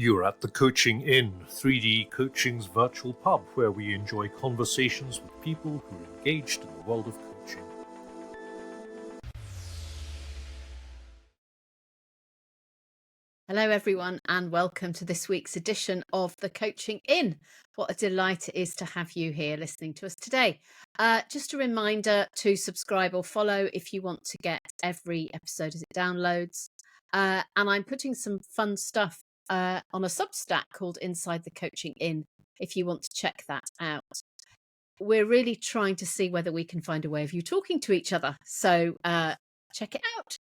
You're at the Coaching Inn, 3D Coaching's virtual pub, where we enjoy conversations with people who are engaged in the world of coaching. Hello everyone and welcome to this week's edition of the Coaching Inn. What a delight it is to have you here listening to us today. Just a reminder to subscribe or follow if you want to get every episode as it downloads. And I'm putting some fun stuff on a Substack called Inside the Coaching Inn if you want to check that out. We're really trying to see whether we can find a way of you talking to each other. So check it out.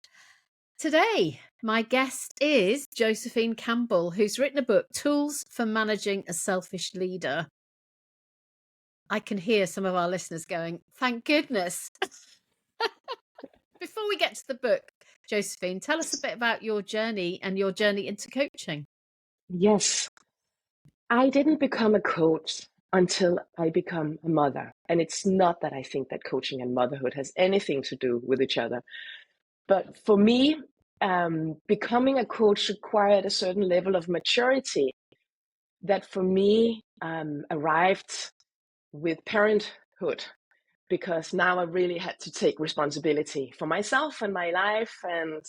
Today, my guest is Josefine Campbell, who's written a book, Tools for Managing a Selfish Leader. I can hear some of our listeners going, thank goodness. Before we get to the book, Josefine, tell us a bit about your journey and your journey into coaching. Yes, I didn't become a coach until I become a mother. And it's not that I think that coaching and motherhood has anything to do with each other. But for me, becoming a coach required a certain level of maturity that for me arrived with parenthood, because now I really had to take responsibility for myself and my life, and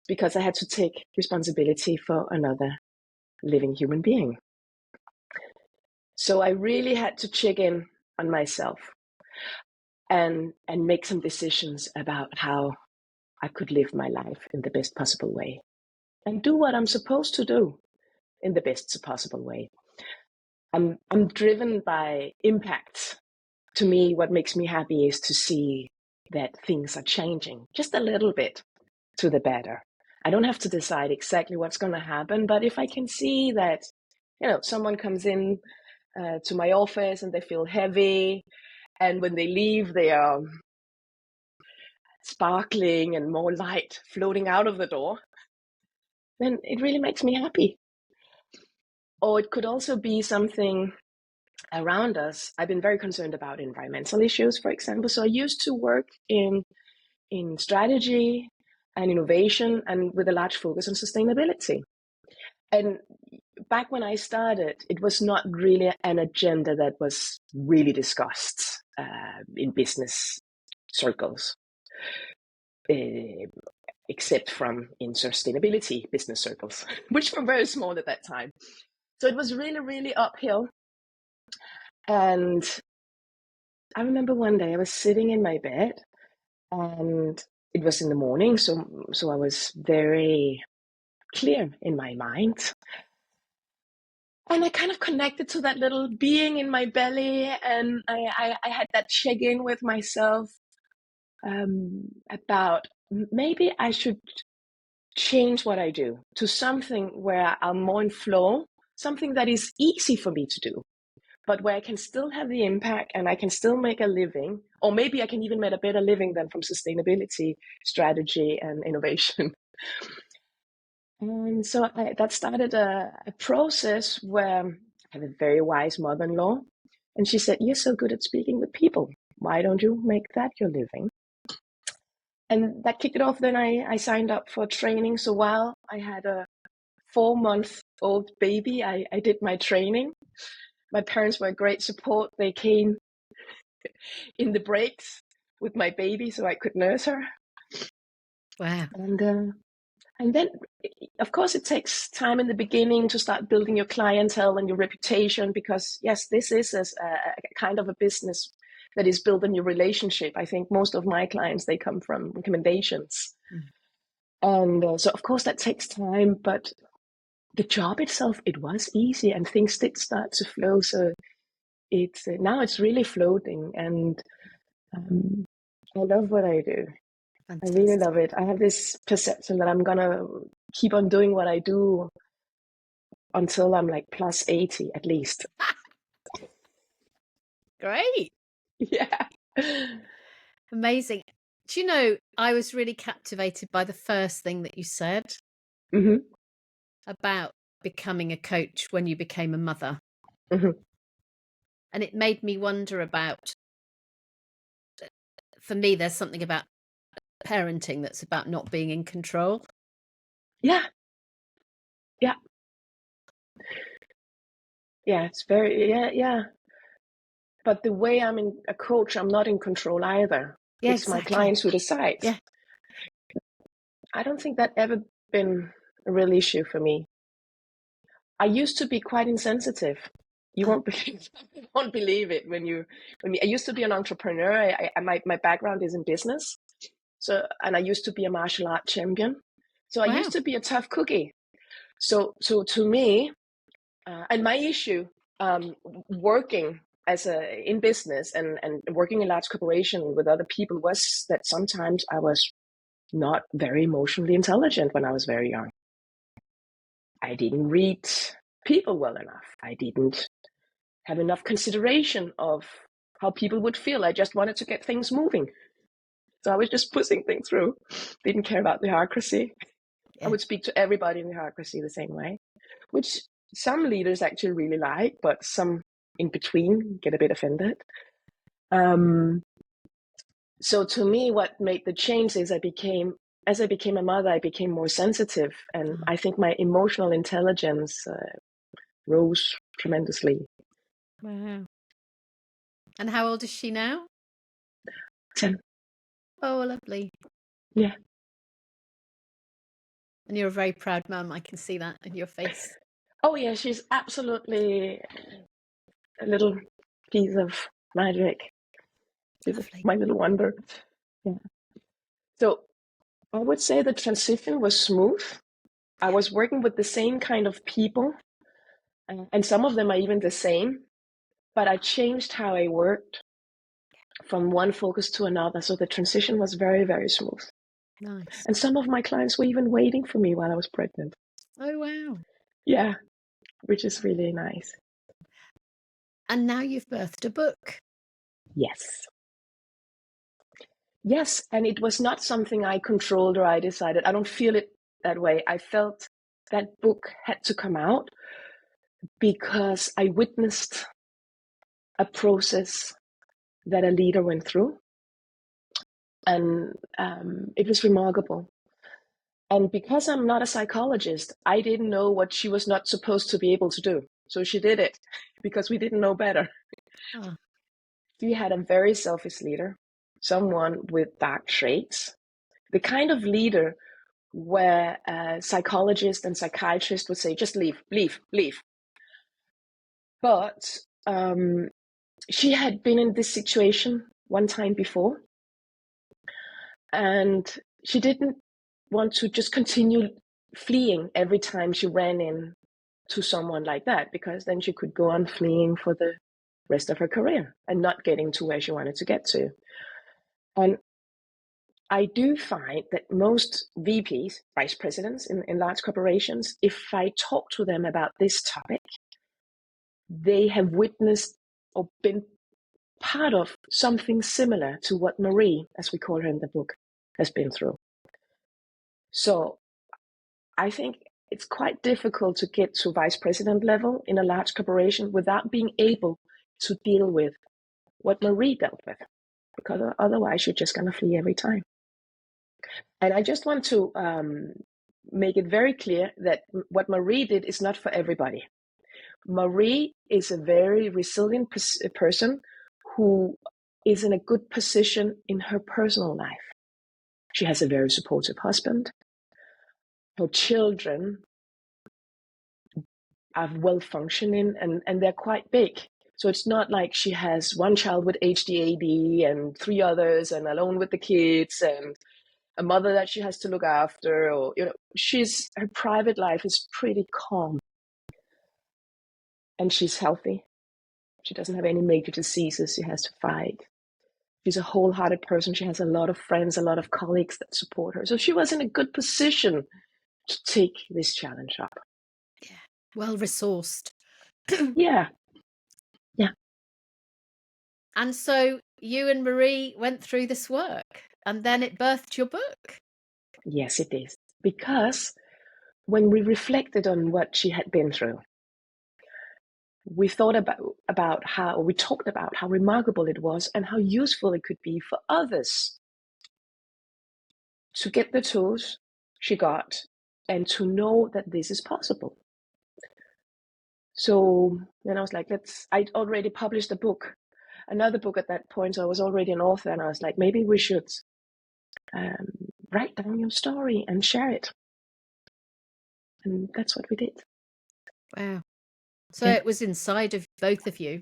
because I had to take responsibility for another living human being. So I really had to check in on myself and make some decisions about how I could live my life in the best possible way and do what I'm supposed to do in the best possible way. I'm driven by impact. To me, what makes me happy is to see that things are changing just a little bit to the better. I don't have to decide exactly what's going to happen, but if I can see that, someone comes in to my office and they feel heavy, and when they leave, they are sparkling and more light floating out of the door, then it really makes me happy. Or it could also be something around us. I've been very concerned about environmental issues, for example. So I used to work in strategy and innovation, and with a large focus on sustainability. And back when I started, it was not really an agenda that was really discussed in business circles, except from in sustainability business circles, which were very small at that time. So it was really, really uphill. And I remember one day I was sitting in my bed, and it was in the morning, so I was very clear in my mind. And I kind of connected to that little being in my belly, and I had that check-in with myself about maybe I should change what I do to something where I'm more in flow, something that is easy for me to do, but where I can still have the impact and I can still make a living, or maybe I can even make a better living than from sustainability, strategy, and innovation. And so that started a process where I have a very wise mother-in-law, and she said, "You're so good at speaking with people. Why don't you make that your living?" And that kicked it off. Then I signed up for training. So while I had a 4-month-old baby, I did my training. My parents were a great support. They came in the breaks with my baby so I could nurse her. Wow. And then, of course, it takes time in the beginning to start building your clientele and your reputation, because, yes, this is a kind of a business that is built on your relationship. I think most of my clients, they come from recommendations. And so, of course, that takes time. But the job itself, it was easy, and things did start to flow. So now it's really floating, and I love what I do. Fantastic. I really love it. I have this perception that I'm going to keep on doing what I do until I'm like plus 80 at least. Great. Yeah. Amazing. Do you know, I was really captivated by the first thing that you said about becoming a coach when you became a mother. And it made me wonder about, for me, there's something about parenting that's about not being in control. Yeah. Yeah, it's very, yeah. But the way I'm a coach, I'm not in control either. Yeah, It's my exactly. clients who decide. Yeah. I don't think that ever been a real issue for me. I used to be quite insensitive. You won't believe, you won't believe it I used to be an entrepreneur. My background is in business. So, and I used to be a martial art champion. So I Wow. used to be a tough cookie. So to me, and my issue, working in business and working in large corporation with other people, was that sometimes I was not very emotionally intelligent when I was very young. I didn't read people well enough. I didn't have enough consideration of how people would feel. I just wanted to get things moving. So I was just pushing things through. Didn't care about the hierarchy. Yeah. I would speak to everybody in the hierarchy the same way, which some leaders actually really like, but some in between get a bit offended. So to me, what made the change is as I became a mother, I became more sensitive, and I think my emotional intelligence rose tremendously. Wow. And how old is she now? 10. Oh, lovely. Yeah. And you're a very proud mum. I can see that in your face. Oh yeah, she's absolutely a little piece of magic. She's Lovely. my little wonder. Yeah. So I would say the transition was smooth. I was working with the same kind of people, and some of them are even the same, but I changed how I worked from one focus to another. So the transition was very, very smooth. Nice. And some of my clients were even waiting for me while I was pregnant. Oh, wow. Yeah, which is really nice. And now you've birthed a book. Yes. Yes, and it was not something I controlled or I decided. I don't feel it that way. I felt that book had to come out because I witnessed a process that a leader went through, and it was remarkable. And because I'm not a psychologist, I didn't know what she was not supposed to be able to do. So she did it because we didn't know better. Oh. She had a very selfish leader, someone with dark traits, the kind of leader where a psychologist and psychiatrist would say, just leave, leave, leave. But she had been in this situation one time before, and she didn't want to just continue fleeing every time she ran in to someone like that, because then she could go on fleeing for the rest of her career and not getting to where she wanted to get to. And I do find that most VPs, vice presidents in large corporations, if I talk to them about this topic, they have witnessed or been part of something similar to what Marie, as we call her in the book, has been through. So I think it's quite difficult to get to vice president level in a large corporation without being able to deal with what Marie dealt with, because otherwise you're just going to flee every time. And I just want to make it very clear that what Marie did is not for everybody. Marie is a very resilient person who is in a good position in her personal life. She has a very supportive husband. Her children are well functioning and they're quite big. So it's not like she has one child with ADHD and three others and alone with the kids and a mother that she has to look after, or her private life is pretty calm. And she's healthy. She doesn't have any major diseases she has to fight. She's a wholehearted person. She has a lot of friends, a lot of colleagues that support her. So she was in a good position to take this challenge up. Yeah. Well resourced. Yeah. Yeah. And so you and Marie went through this work and then it birthed your book. Yes, it is. Because when we reflected on what she had been through, we thought about how we talked about how remarkable it was and how useful it could be for others to get the tools she got and to know that this is possible. So then I was like, I'd already published another book at that point. So I was already an author, and I was like, maybe we should write down your story and share it. And that's what we did. Wow. So Yeah. it was inside of both of you,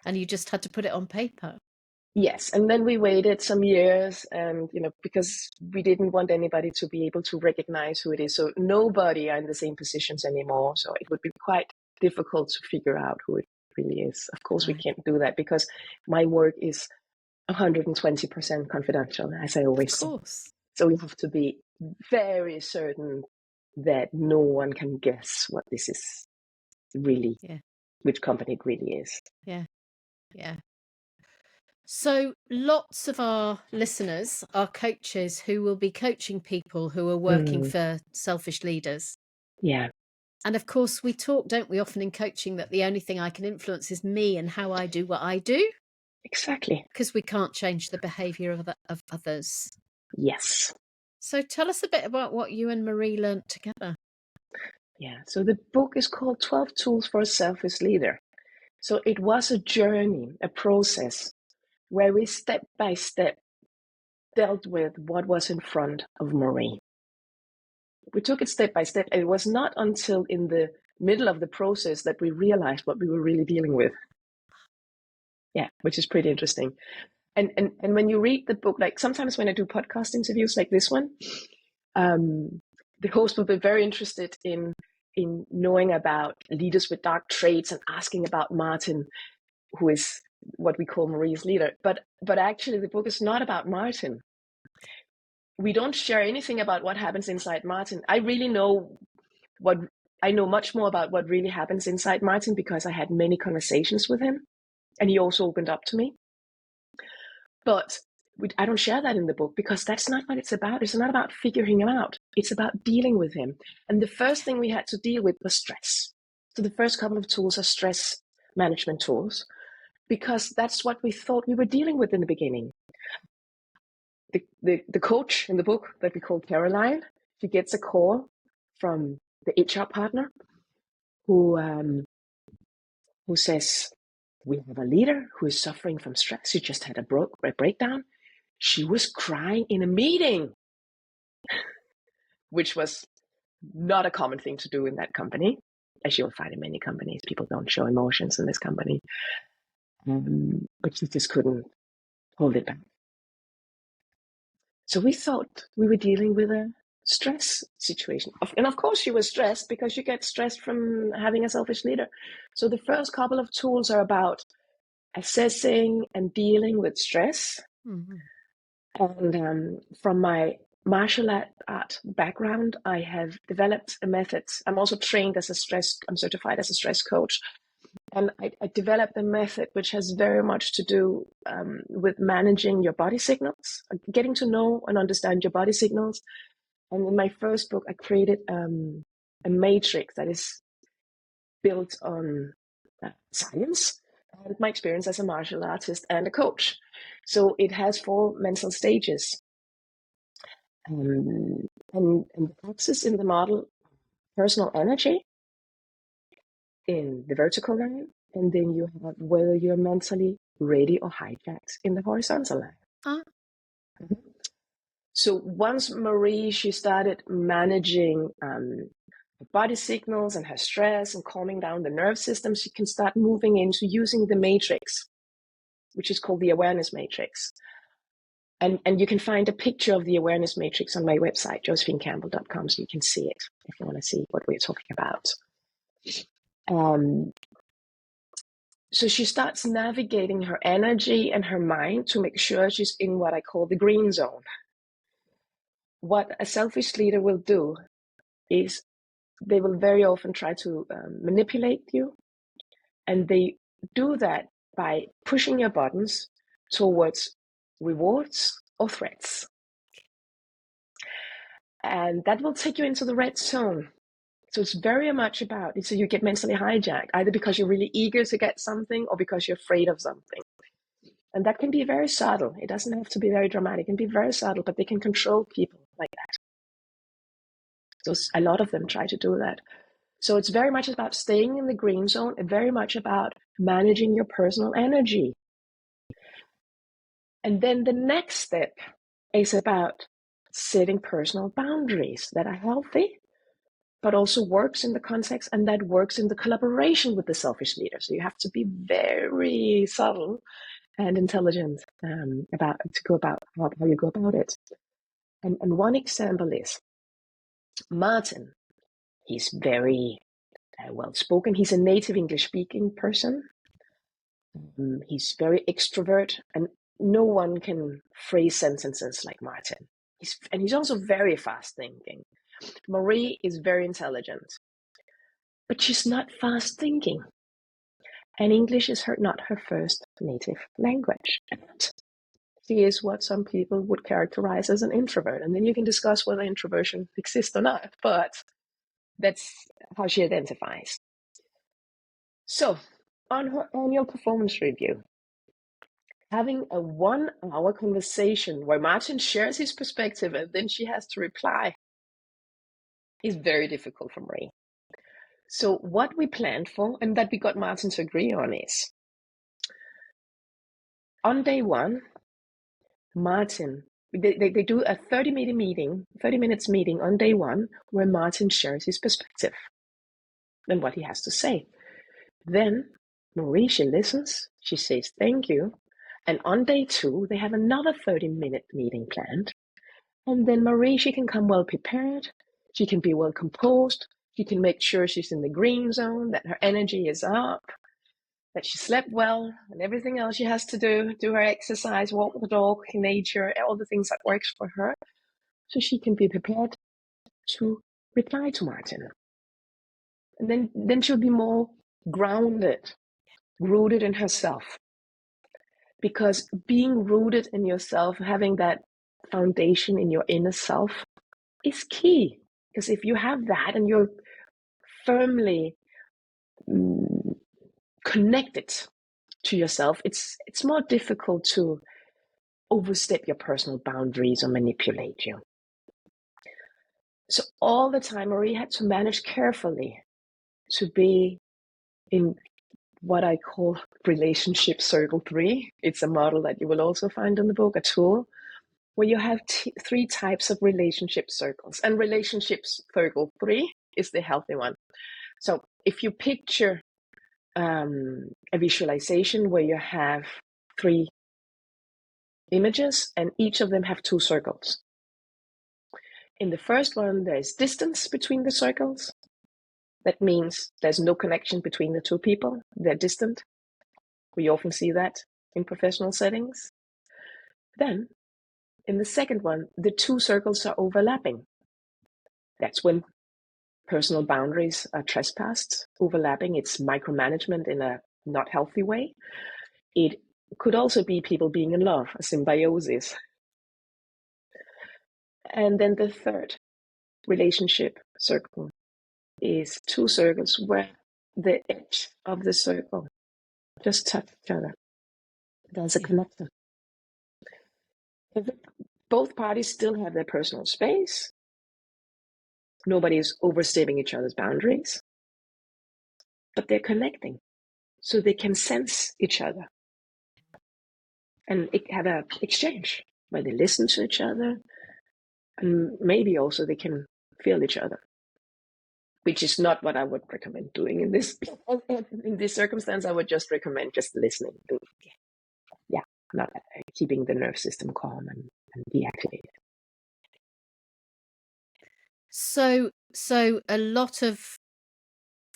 and you just had to put it on paper. Yes, and then we waited some years, and because we didn't want anybody to be able to recognize who it is. So nobody are in the same positions anymore. So it would be quite difficult to figure out who it really is. Of course, we Right. can't do that because my work is 120% confidential, as I always Of say. course. So we have to be very certain that no one can guess what this is really, which company it really is. Yeah. Yeah. So lots of our listeners are coaches who will be coaching people who are working for selfish leaders. Yeah. And of course, we talk, don't we, often in coaching that the only thing I can influence is me and how I do what I do. Exactly. Because we can't change the behaviour of others. Yes. So tell us a bit about what you and Marie learnt together. Yeah. So the book is called 12 Tools for a Selfish Leader. So it was a journey, a process where we step by step dealt with what was in front of Marie. We took it step by step. And it was not until in the middle of the process that we realized what we were really dealing with. Yeah, which is pretty interesting. And when you read the book, like sometimes when I do podcast interviews like this one, the host will be very interested in knowing about leaders with dark traits and asking about Martin, who is what we call Marie's leader. But actually, the book is not about Martin. We don't share anything about what happens inside Martin. I know much more about what really happens inside Martin because I had many conversations with him, and he also opened up to me. But I don't share that in the book because that's not what it's about. It's not about figuring him out. It's about dealing with him. And the first thing we had to deal with was stress. So the first couple of tools are stress management tools because that's what we thought we were dealing with in the beginning. The coach in the book that we call Caroline, she gets a call from the HR partner who says, we have a leader who is suffering from stress. She just had a breakdown. She was crying in a meeting, which was not a common thing to do in that company. As you'll find in many companies, people don't show emotions in this company. But she just couldn't hold it back. So we thought we were dealing with a stress situation. And of course she was stressed because you get stressed from having a selfish leader. So the first couple of tools are about assessing and dealing with stress. Mm-hmm. And from my martial art background, I have developed a method. I'm also trained I'm certified as a stress coach. And I developed a method which has very much to do with managing your body signals, getting to know and understand your body signals. And in my first book, I created a matrix that is built on science and my experience as a martial artist and a coach. So it has 4 mental stages. And the axis in the model, personal energy in the vertical line, and then you have whether you're mentally ready or hijacked in the horizontal line. So once Marie, she started managing her body signals and her stress and calming down the nerve system, she can start moving into using the matrix, which is called the awareness matrix. And you can find a picture of the awareness matrix on my website, josephinecampbell.com, so you can see it if you want to see what we're talking about. So she starts navigating her energy and her mind to make sure she's in what I call the green zone. What a selfish leader will do is they will very often try to manipulate you. And they do that by pushing your buttons towards rewards or threats. And that will take you into the red zone. So it's very much about, so you get mentally hijacked, either because you're really eager to get something or because you're afraid of something. And that can be very subtle. It doesn't have to be very dramatic. It can be very subtle, but they can control people like that. So a lot of them try to do that. So it's very much about staying in the green zone and very much about managing your personal energy. And then the next step is about setting personal boundaries that are healthy, but also works in the context and that works in the collaboration with the selfish leader. So you have to be very subtle and intelligent about how you go about it. And one example is Martin. He's very well spoken. He's a native English speaking person. He's very extrovert, and no one can phrase sentences like Martin. He's also very fast thinking. Marie is very intelligent, but she's not fast thinking. And English is not her first native language. She is what some people would characterize as an introvert. And then you can discuss whether introversion exists or not, but that's how she identifies. So, on her annual performance review, having a 1-hour conversation where Martin shares his perspective and then she has to reply is very difficult for Marie. So what we planned for, and that we got Martin to agree on, is on day one, Martin, they do a 30 minutes meeting on day one where Martin shares his perspective and what he has to say. Then Marie, she listens, she says thank you. And on day two, they have another 30-minute meeting planned. And then Marie, she can come well prepared. She can be well composed. She can make sure she's in the green zone, that her energy is up, that she slept well, and everything else she has to do her exercise, walk the dog in nature, all the things that works for her. So she can be prepared to reply to Martin. And then she'll be more grounded, rooted in herself. Because being rooted in yourself, having that foundation in your inner self is key. Because if you have that and you're firmly connected to yourself, it's more difficult to overstep your personal boundaries or manipulate you. So all the time, Marie had to manage carefully to be in what I call relationship circle 3. It's a model that you will also find in the book, a tool, where you have 3 types of relationship circles. And relationships circle 3 is the healthy one. So if you picture a visualization where you have 3 images and each of them have 2 circles. In the first one, there's distance between the circles. That means there's no connection between the 2 people. They're distant. We often see that in professional settings. Then, in the second one, the 2 circles are overlapping. That's when personal boundaries are trespassed, overlapping. It's micromanagement in a not healthy way. It could also be people being in love, a symbiosis. And then the third relationship circle is 2 circles where the edge of the circle just touch each other. There's a connection. Both parties still have their personal space. Nobody is overstepping each other's boundaries, but they're connecting so they can sense each other and have an exchange where they listen to each other and maybe also they can feel each other, which is not what I would recommend doing in this circumstance. I would just recommend just listening. Yeah, not keeping the nerve system calm and deactivated. So a lot of,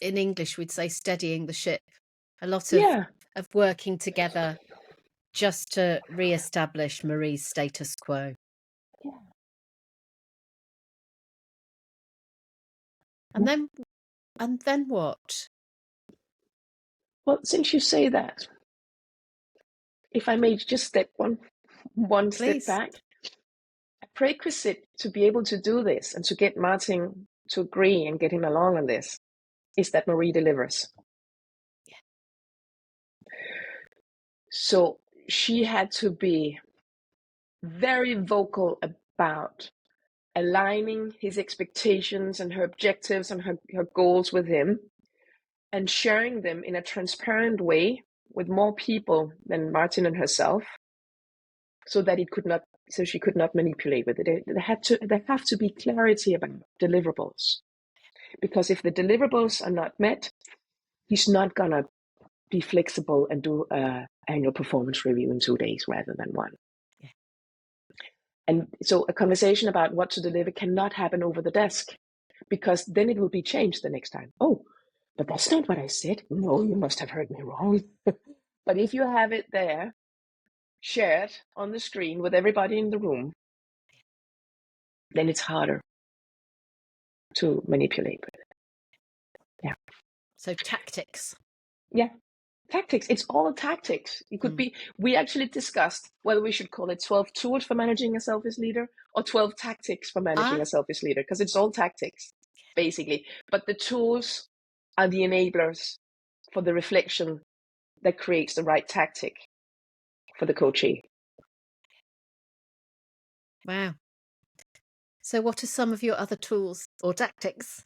in English, we'd say steadying the ship, a lot of working together just to re-establish Marie's status quo. Yeah. And then what? Well, since you say that, if I may just step one Please. step back, a prerequisite to be able to do this and to get Martin to agree and get him along on this is that Marie delivers. Yeah. So she had to be very vocal about aligning his expectations and her objectives and her goals with him, and sharing them in a transparent way with more people than Martin and herself, so that she could not manipulate with it. There have to be clarity about deliverables, because if the deliverables are not met, he's not gonna be flexible and do an annual performance review in 2 days rather than one. Yeah. And so a conversation about what to deliver cannot happen over the desk, because then it will be changed the next time. Oh, but that's not what I said. No, you must have heard me wrong. But if you have it there, shared on the screen with everybody in the room, then it's harder to manipulate with it. Yeah. So tactics. Yeah. Tactics. It's all tactics. It could be, we actually discussed whether we should call it 12 tools for managing a selfish leader or 12 tactics for managing a selfish leader, because it's all tactics, basically. But the tools are the enablers for the reflection that creates the right tactic for the coachee. Wow. So what are some of your other tools or tactics?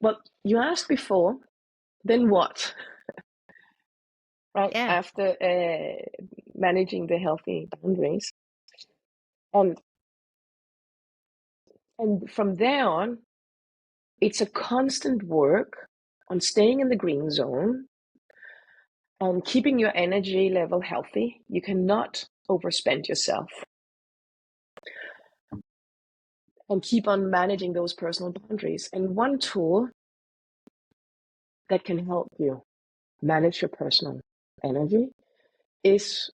Well, you asked before, then what? Right? Yeah. After managing the healthy boundaries. And from there on, it's a constant work on staying in the green zone and keeping your energy level healthy. You cannot overspend yourself. And keep on managing those personal boundaries. And one tool that can help you manage your personal energy is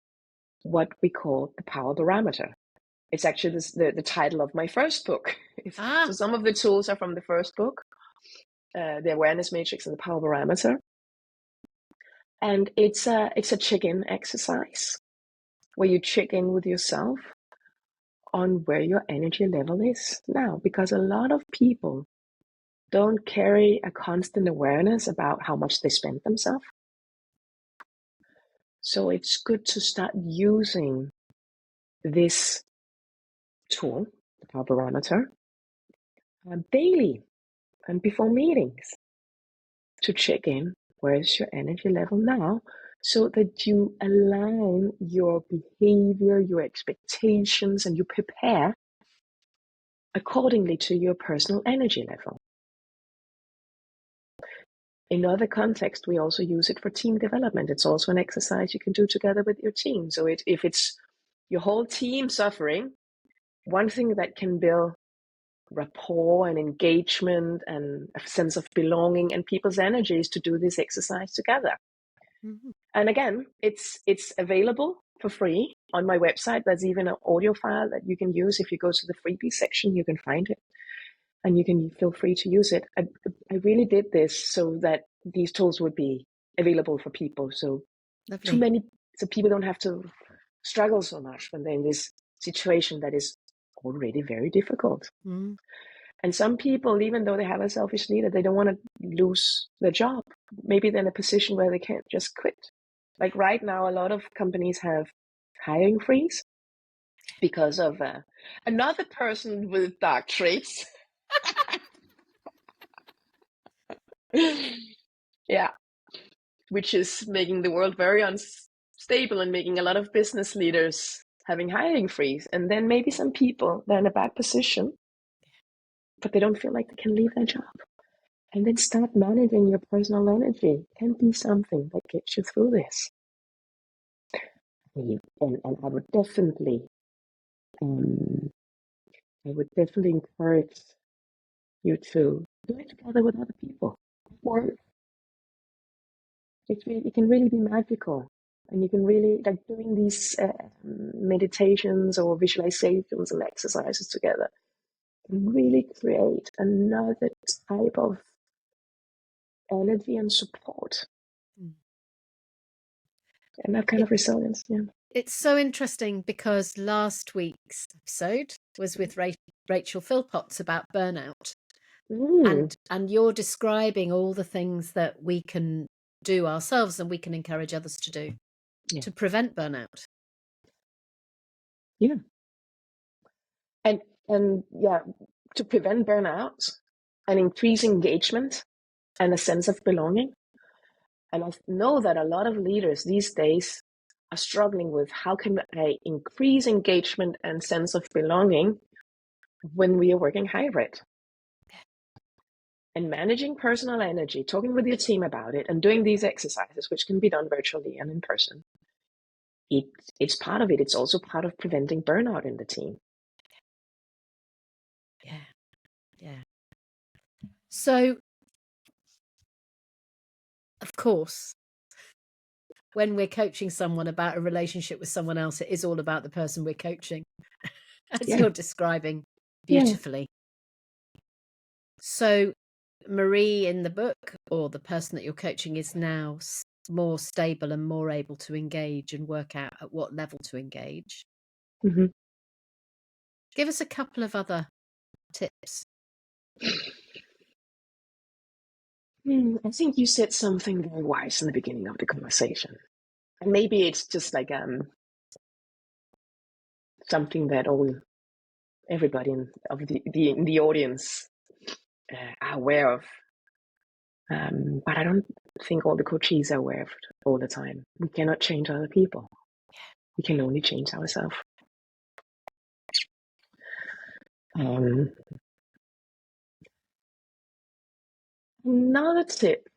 what we call the power barometer. It's actually the title of my first book. So some of the tools are from the first book, the awareness matrix and the power barometer. And it's a check-in exercise where you check in with yourself on where your energy level is now, because a lot of people don't carry a constant awareness about how much they spend themselves. So it's good to start using this tool, the power barometer, daily and before meetings, to check in where's your energy level now, so that you align your behavior, your expectations, and you prepare accordingly to your personal energy level. In other contexts, we also use it for team development. It's also an exercise you can do together with your team. So if it's your whole team suffering, one thing that can build rapport and engagement and a sense of belonging and people's energy is to do this exercise together. Mm-hmm. And again, it's available for free on my website. There's even an audio file that you can use. If you go to the freebie section, you can find it. And you can feel free to use it. I really did this so that these tools would be available for people. So so people don't have to struggle so much when they're in this situation that is already very difficult. Mm. And some people, even though they have a selfish leader, they don't want to lose their job. Maybe they're in a position where they can't just quit. Like right now, a lot of companies have hiring freeze because of another person with dark traits. Yeah, which is making the world very unstable and making a lot of business leaders having hiring freeze. And then maybe some people, they're in a bad position, but they don't feel like they can leave their job. And then start managing your personal energy can be something that gets you through this. And I would definitely encourage you to do it together with other people. Or it can really be magical. And you can really, like doing these meditations or visualizations and exercises together, can really create another type of energy and support. And that kind of resilience, yeah. It's so interesting because last week's episode was with Rachel Philpotts about burnout. And you're describing all the things that we can do ourselves and we can encourage others to do to prevent burnout. Yeah. And yeah, to prevent burnout and increase engagement and a sense of belonging. And I know that a lot of leaders these days are struggling with how can I increase engagement and sense of belonging when we are working hybrid. And managing personal energy, talking with your team about it, and doing these exercises, which can be done virtually and in person. It's part of it. It's also part of preventing burnout in the team. Yeah. So, of course, when we're coaching someone about a relationship with someone else, it is all about the person we're coaching, as you're describing beautifully. So, Marie in the book, or the person that you're coaching, is now more stable and more able to engage and work out at what level to engage. Mm-hmm. Give us a couple of other tips. I think you said something very wise in the beginning of the conversation. And maybe it's just like something that everybody in the audience are aware of. But I don't think all the coachees are aware of it all the time. We cannot change other people. We can only change ourselves. Another tip,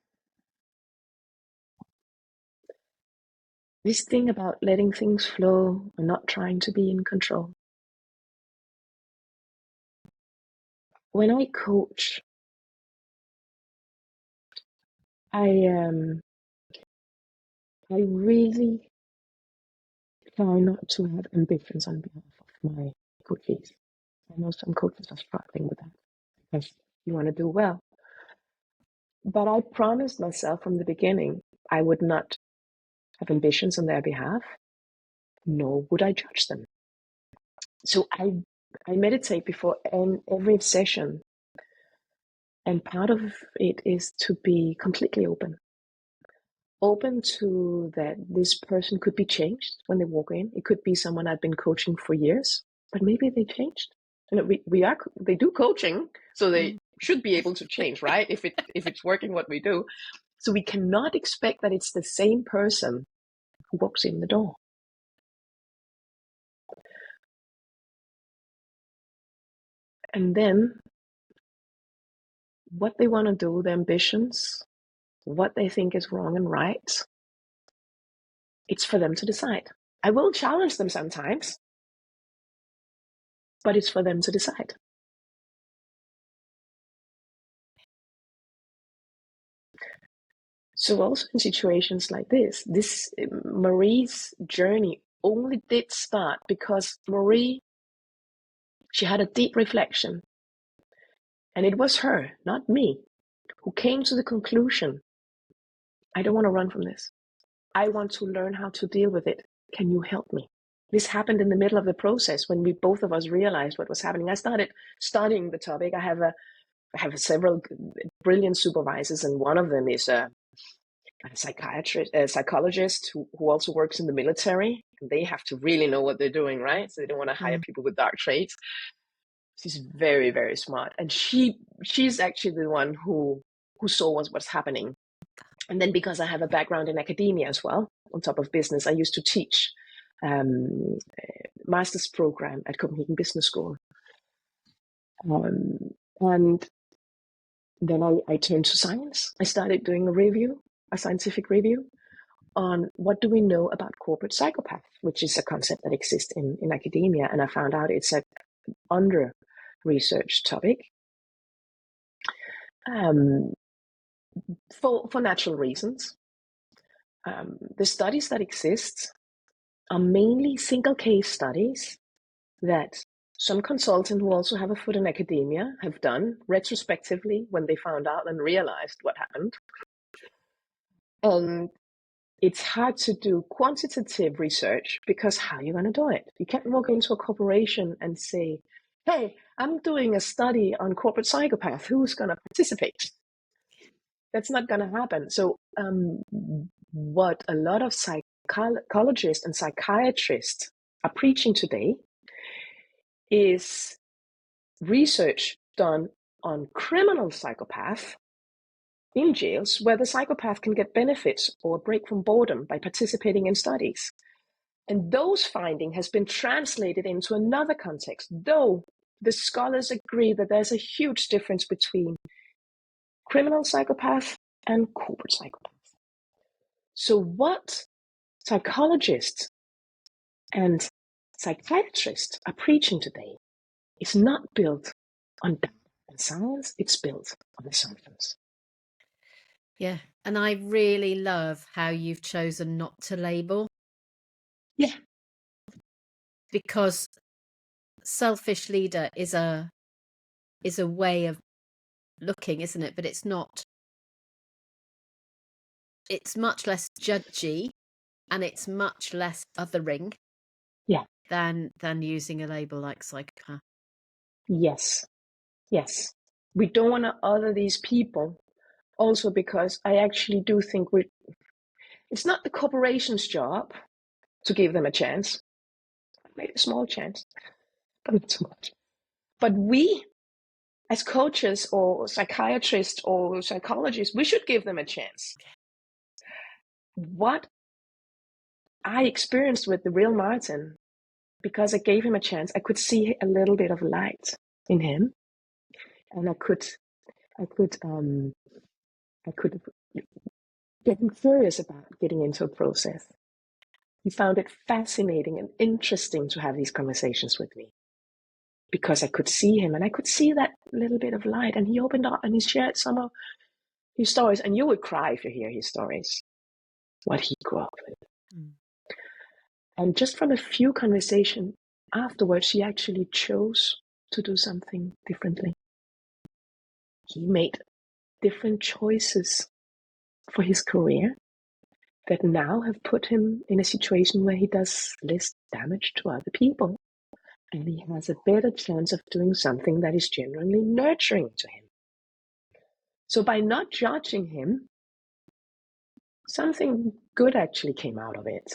this thing about letting things flow and not trying to be in control. When I coach, I really try not to have ambitions on behalf of my coachees. I know some coaches are struggling with that because you want to do well. But I promised myself from the beginning I would not have ambitions on their behalf, nor would I judge them. So I meditate before every session, and part of it is to be completely open to that this person could be changed when they walk in. It could be someone I've been coaching for years, but maybe they changed. And they do coaching, so they should be able to change, right? If it's working what we do. So we cannot expect that it's the same person who walks in the door. And then what they want to do, their ambitions, what they think is wrong and right, it's for them to decide. I will challenge them sometimes, but it's for them to decide. So also in situations like this Marie's journey only did start because Marie, she had a deep reflection. And it was her, not me, who came to the conclusion, I don't want to run from this. I want to learn how to deal with it. Can you help me? This happened in the middle of the process when we both of us realized what was happening. I started studying the topic. I have several brilliant supervisors, and one of them is a psychologist who also works in the military. They have to really know what they're doing, right? So they don't want to hire people with dark traits. She's very, very smart, and she's actually the one who saw what's happening. And then because I have a background in academia as well, on top of business, I used to teach master's program at Copenhagen Business School. And then I turned to science. I started doing a scientific review on what do we know about corporate psychopath, which is a concept that exists in academia. And I found out it's an under-researched topic for natural reasons. The studies that exist are mainly single case studies that some consultants who also have a foot in academia have done retrospectively when they found out and realized what happened. And it's hard to do quantitative research because how are you going to do it? You can't walk into a corporation and say, hey, I'm doing a study on corporate psychopath. Who's going to participate? That's not going to happen. So what a lot of psychologists and psychiatrists are preaching today is research done on criminal psychopaths in jails where the psychopath can get benefits or a break from boredom by participating in studies. And those findings has been translated into another context, though the scholars agree that there's a huge difference between criminal psychopath and corporate psychopath. So what psychologists and psychiatrists are preaching today is not built on data and science, it's built on assumptions. Yeah. And I really love how you've chosen not to label. Yeah. Because selfish leader is a way of looking, isn't it? But it's not. It's much less judgy, and it's much less othering. Yeah. Than using a label like psychopath. Yes. Yes. We don't want to other these people. Also, because I actually do think it's not the corporation's job to give them a chance, maybe a small chance, but not too much. But we, as coaches or psychiatrists or psychologists, we should give them a chance. What I experienced with the real Martin, because I gave him a chance, I could see a little bit of light in him, and I could get him curious about getting into a process. He found it fascinating and interesting to have these conversations with me because I could see him and I could see that little bit of light, and he opened up and he shared some of his stories, and you would cry if you hear his stories, what he grew up with. And just from a few conversations afterwards, he actually chose to do something differently. He made different choices for his career that now have put him in a situation where he does less damage to other people. And he has a better chance of doing something that is genuinely nurturing to him. So by not judging him, something good actually came out of it.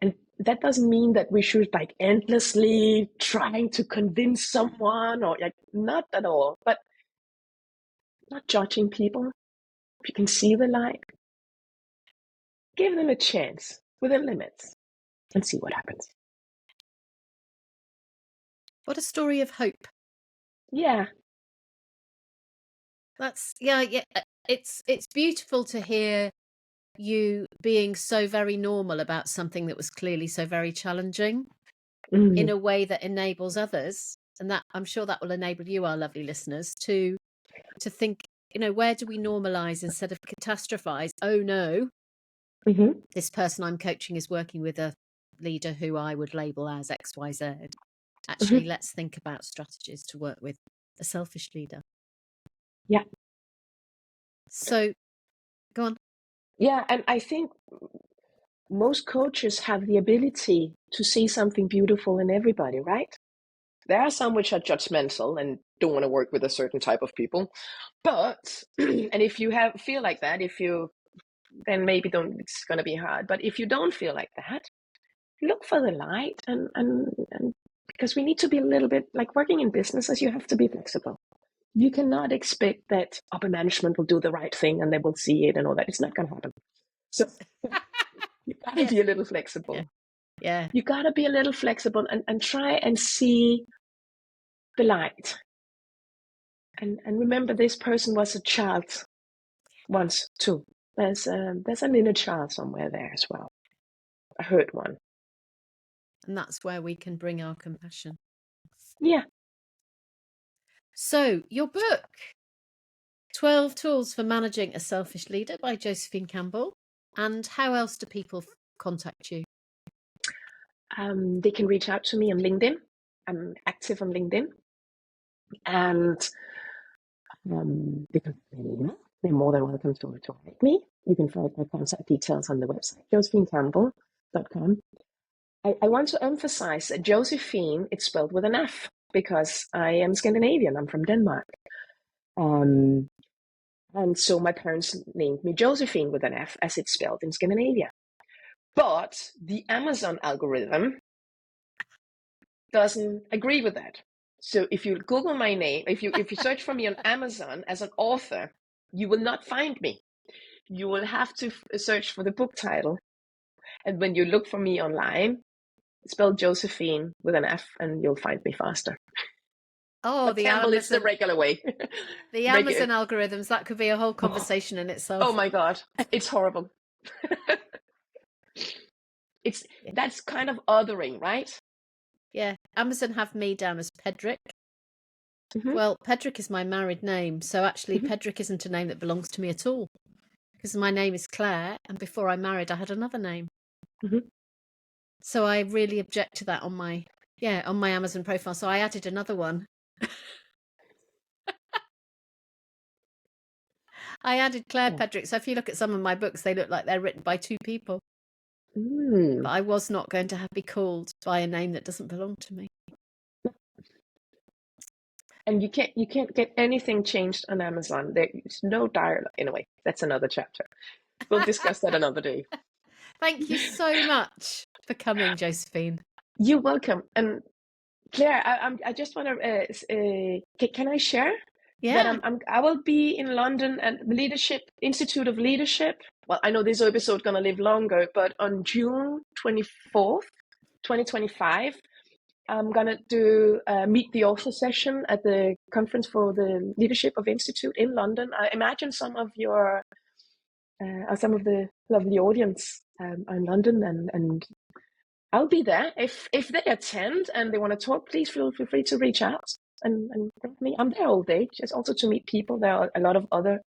And that doesn't mean that we should endlessly trying to convince someone or not at all, but not judging people. If you can see the light, give them a chance within limits and see what happens. What a story of hope. Yeah. That's it's beautiful to hear you being so very normal about something that was clearly so very challenging in a way that enables others, and that I'm sure that will enable you, our lovely listeners, to think, where do we normalize instead of catastrophize? Oh no, this person I'm coaching is working with a leader who I would label as XYZ. Actually, let's think about strategies to work with a selfish leader. Yeah. So, go on. Yeah, and I think most coaches have the ability to see something beautiful in everybody, right? There are some which are judgmental and don't want to work with a certain type of people. But, and if you feel like that, then maybe it's going to be hard. But if you don't feel like that, look for the light and because we need to be a little bit like working in businesses, you have to be flexible. You cannot expect that upper management will do the right thing and they will see it and all that. It's not going to happen. So you got to be a little flexible. Yeah. You got to be a little flexible and try and see the light. And remember, this person was a child once too. There's an inner child somewhere there as well. A hurt one. And that's where we can bring our compassion. Yeah. So, your book, 12 Tools for Managing a Selfish Leader by Josefine Campbell. And how else do people contact you? They can reach out to me on LinkedIn. I'm active on LinkedIn. And they can email. They're more than welcome to write me. You can find my contact details on the website, josephinecampbell.com. I want to emphasize that Josephine, it's spelled with an F because I am Scandinavian. I'm from Denmark. And so my parents named me Josephine with an F as it's spelled in Scandinavia. But the Amazon algorithm doesn't agree with that. So if you Google my name, if you search for me on Amazon as an author, you will not find me. You will have to search for the book title. And when you look for me online, spell Josephine with an F, and you'll find me faster. Oh, But the Campbell is the Amazon, regular way. the Amazon algorithms, that could be a whole Oh, conversation in oh itself. my God, it's horrible. Yeah. That's kind of othering, right? Yeah, Amazon have me down as Pedrick. Mm-hmm. Well, Pedrick is my married name, so actually Mm-hmm. Pedrick isn't a name that belongs to me at all, because my name is Claire, and before I married I had another name. Mm-hmm. So I really object to that on my Amazon profile, so I added another one. I added Claire Oh. Pedrick, so if you look at some of my books, they look like they're written by two people. Mm. But I was not going to be called by a name that doesn't belong to me. And you can't get anything changed on Amazon. There's no dialogue. Anyway, that's another chapter. We'll discuss that another day. Thank you so much for coming, Josephine. You're welcome. And Claire, I just want to can I share that I will be in London at the Leadership Institute of Leadership. Well, I know this episode gonna live longer, but on June 24th, 2025, I'm gonna do a Meet the Author session at the Conference for the Leadership of Institute in London. I imagine some of the lovely audience are in London, and I'll be there. If they attend and they want to talk, please feel free to reach out and bring me. I'm there all day, just also to meet people. There are a lot of other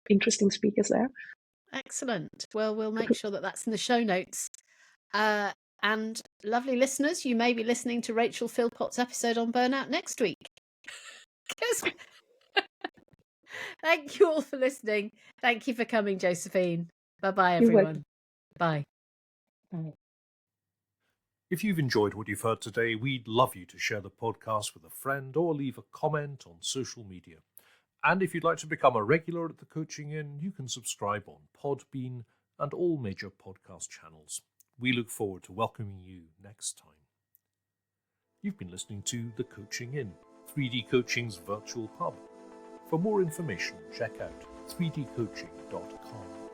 interesting speakers there. Excellent. Well, we'll make sure that that's in the show notes. And lovely listeners, you may be listening to Rachel Philpott's episode on burnout next week. Thank you all for listening. Thank you for coming, Josephine. Bye-bye, You're everyone. welcome. Bye. Bye. If you've enjoyed what you've heard today, we'd love you to share the podcast with a friend or leave a comment on social media. And if you'd like to become a regular at the Coaching Inn, you can subscribe on Podbean and all major podcast channels. We look forward to welcoming you next time. You've been listening to The Coaching Inn, 3D Coaching's virtual pub. For more information, check out 3dcoaching.com.